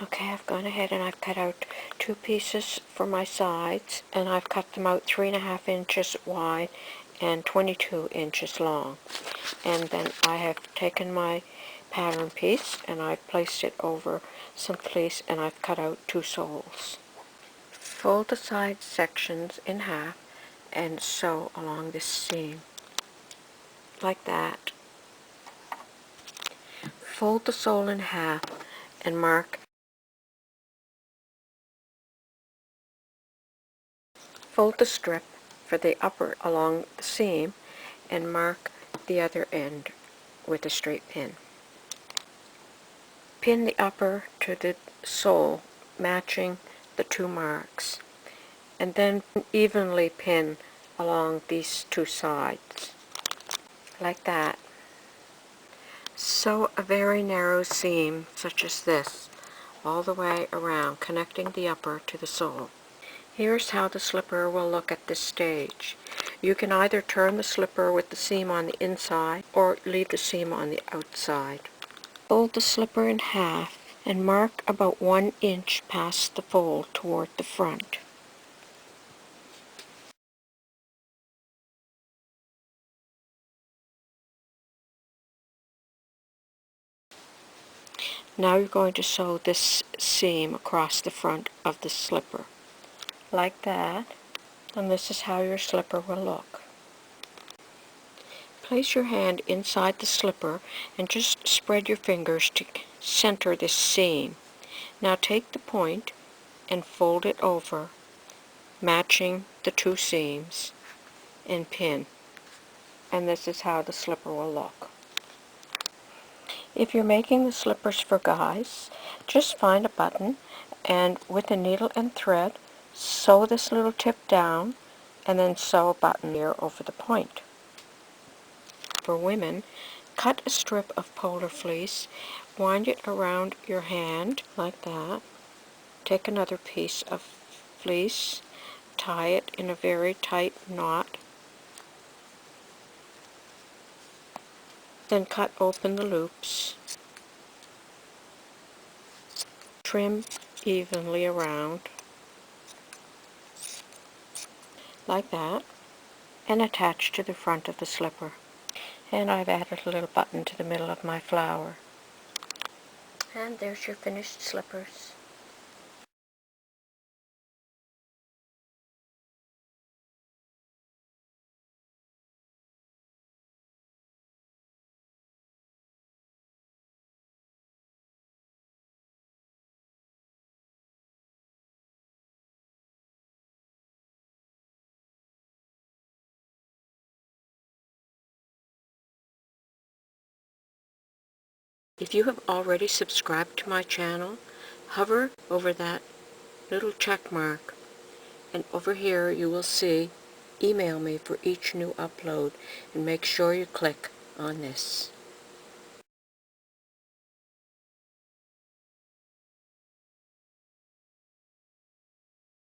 Okay, I've gone ahead and I've cut out 2 pieces for my sides, and I've cut them out 3.5 inches wide and 22 inches long. And then I have taken my pattern piece and I've placed it over some fleece, and I've cut out 2 soles. Fold the side sections in half and sew along this seam like that. Fold the sole in half and fold the strip for the upper along the seam and mark the other end with a straight pin. Pin the upper to the sole, matching the 2 marks, and then evenly pin along these 2 sides, like that. Sew a very narrow seam, such as this, all the way around, connecting the upper to the sole. Here's how the slipper will look at this stage. You can either turn the slipper with the seam on the inside or leave the seam on the outside. Fold the slipper in half and mark about 1 inch past the fold toward the front. Now you're going to sew this seam across the front of the slipper, like that, and this is how your slipper will look. Place your hand inside the slipper and just spread your fingers to center this seam. Now take the point and fold it over, matching the 2 seams, and pin. And this is how the slipper will look. If you're making the slippers for guys, just find a button and with a needle and thread, sew this little tip down and then sew a button here over the point. For women, cut a strip of polar fleece, wind it around your hand like that. Take another piece of fleece, tie it in a very tight knot, then cut open the loops, trim evenly around like that, and attach to the front of the slipper. And I've added a little button to the middle of my flower. And there's your finished slippers. If you have already subscribed to my channel, hover over that little check mark, and over here you will see email me for each new upload, and make sure you click on this.